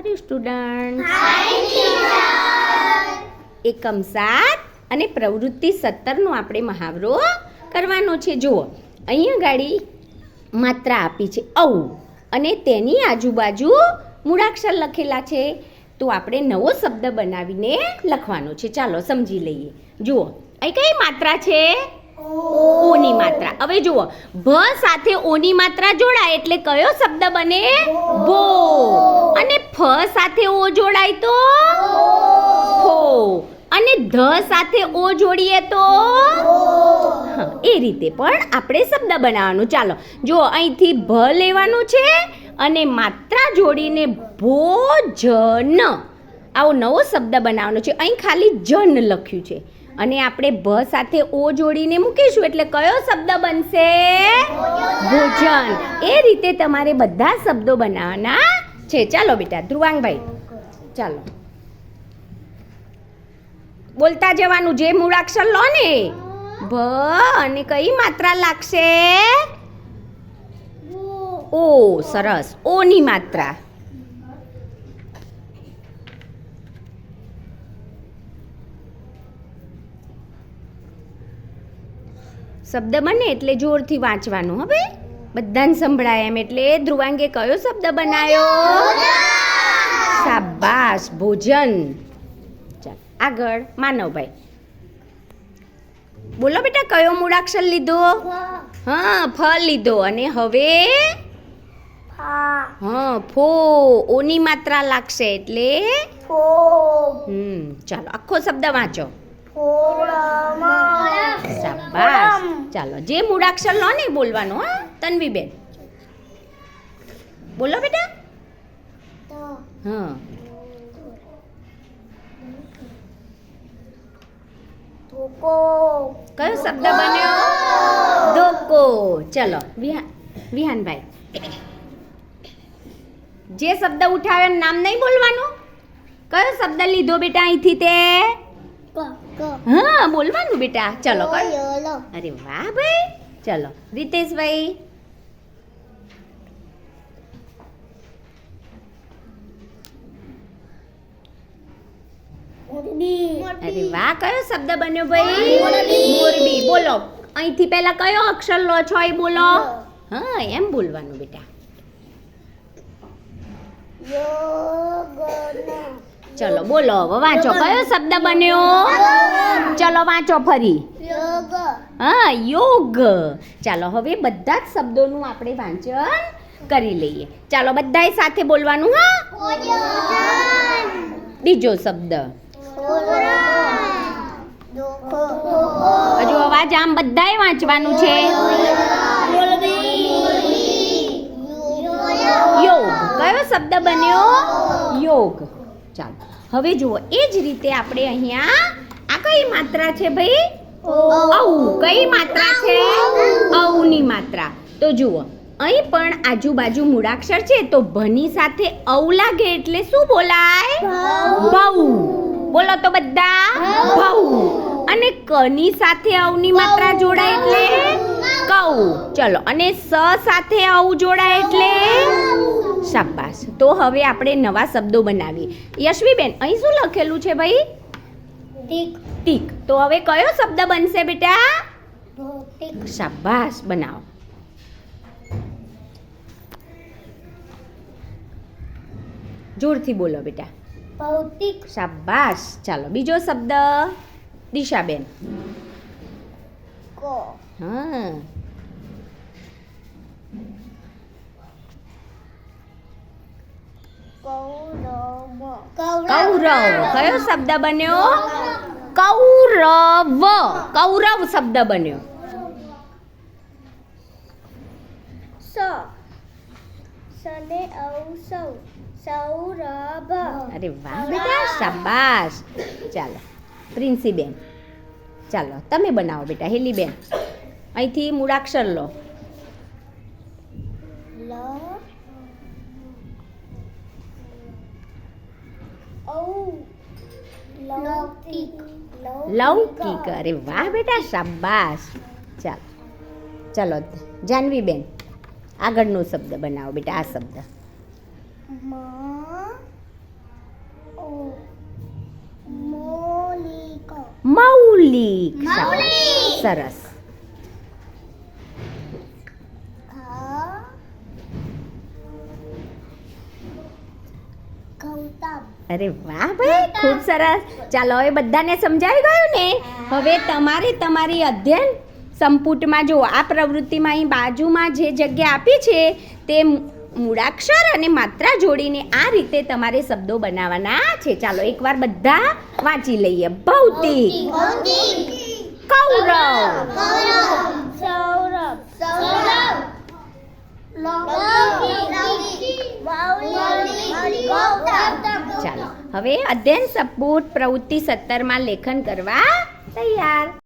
Are you student? એકમ 7 અને પ્રવૃત્તિ 17નો આપણે મહાવરો કરવાનો છે. જુઓ, અહીંયા ગાડી માત્રા આપી છે ઔ અને તેની આજુબાજુ મૂળાક્ષર લખેલા છે. તો આપણે નવો શબ્દ બનાવીને લખવાનો છે. ચાલો સમજી લઈએ. જુઓ, અહીં કઈ માત્રા છે? ઓની માત્રા. હવે જુઓ, ભ સાથે ઓની માત્રા જોડાય એટલે કયો શબ્દ બને? ભો. અને ફ સાથે ઓ જોડાય તો ફો. અને ધ સાથે ઓ જોડીએ તો એ રીતે પણ આપણે શબ્દ બનાવવાનું. ચાલો જુઓ, અહીંથી ભ લેવાનું છે અને માત્રા જોડીને ભોજન આવો નવો શબ્દ બનાવવાનો છે. અહીં ખાલી જન લખ્યું છે અને આપણે ભ સાથે ઓ જોડીને મૂકીશું એટલે કયો શબ્દ બનશે? ભોજન. એ રીતે તમારે બધા શબ્દો બનાવવાના છે. ચાલો બેટા, ધ્રુવાંગભાઈ ચાલો બોલતા જવાનું. જે મૂળાક્ષર લો ને ભ અને કઈ માત્રા લાગશે? ઓ. સરસ, ઓની માત્રા. શબ્દ બને એટલે જોરથી વાંચવાનું. હવે બધાને સંભળાય એમ. એટલે ધ્રુવાંગે કયો શબ્દ બનાવ્યો? શાબાશ, ભોજન. ચાલ આગળ માનવભાઈ બોલો બેટા, કયો મૂળાક્ષર લીધો? હા, ફ લીધો. અને હવે હા, ફો. ઓની માત્રા લાગશે એટલે ચાલો આખો શબ્દ વાંચો. શાબાશ. ચાલો, જે મૂળાક્ષર લો ને બોલવાનું. હા, તન્વીબેન બોલો બેટા. હા, કયો શબ્દ બન્યો? ધોકો. ચલો વિહાનભાઈ, જે શબ્દ ઉઠાવ્યો નામ નહીં બોલવાનું. કયો શબ્દ લીધો બેટા અહીંથી તે? હા, બોલવાનું બેટા. ચલો કયો? અરે વાહ ભાઈ. ચલો રીતેશભાઈ. અરે વાહ, કયો શબ્દ બન્યો ભાઈ? મોરબી. બોલો, અહીંથી પહેલા કયો અક્ષર લો છો એ બોલો. હા, એમ બોલવાનું બેટા. ચલો બોલો, હવે વાંચો. કયો શબ્દ બન્યો? ચલો વાંચો ફરી. હા, યોગ. ચાલો હવે બધા જ શબ્દોનું આપણે વાંચન કરી લઈએ. ચાલો બધાય સાથે બોલવાનું. હા, બીજો શબ્દ. હજુ અવાજ આમ બધાય વાંચવાનું છે. યોગ. કયો શબ્દ બન્યો? યોગ. ચાલો હવે જુઓ, એ જ રીતે આપણે અહીંયા આ કઈ માત્રા છે ભાઈ? ઔ. કઈ માત્રા છે? ઔની માત્રા. તો જુઓ, અહીં પણ આજુબાજુ મૂળાક્ષર છે તો ભની સાથે ઔ લાગે એટલે શું બોલાય? ભૌ. બોલો તો બધા. ભૌ. અને કની સાથે ઔની માત્રા જોડાય એટલે કૌ. ચલો, અને સ સાથે ઔ જોડાય એટલે શાબાશ. તો હવે આપણે નવા શબ્દો બનાવીએ. યશવીબેન, અહીં શું લખેલું છે ભાઈ? ટીક. તો હવે કયો શબ્દ બનશે બેટા? શાબાશ, બનાવો. જોરથી બોલો બેટા. ભૌતિક. શાબાશ. ચાલો બીજો શબ્દ દિશાબેન. હા, કૌરવ. કયો શબ્દ બન્યો? કૌરવ. કૌરવ શબ્દ બન્યો. સૌરભ. અરે વાહ બેટા, શાબાશ. ચાલો પ્રિન્સીબેન, ચાલો તમે બનાવો બેટા. હેલીબેન, અહીંથી મૂળાક્ષર લો. લૌકિક. અરે વાહ બેટા, શાબાશ. ચાલો ચલો જાનવીબેન, આગળનો શબ્દ બનાવો બેટા. આ શબ્દ મૌલિક. સરસ. અરે વાહ ભાઈ, ખૂબ સરસ. ચાલો હવે બધાને સમજાઈ ગયું ને? હવે તમારે તમારી અધ્યયન સંપુટમાં જો આ પ્રવૃત્તિમાં અહીં બાજુમાં જે જગ્યા આપી છે તે મૂળાક્ષર અને માત્રા જોડીને આ રીતે તમારે શબ્દો બનાવવાના છે. ચાલો એકવાર બધા વાંચી લઈએ. ભૌતિક, કૌરવ, ચાલો હવે અધ્યયન સંપુટ પ્રવૃત્તિ 17 માં લેખન કરવા તૈયાર.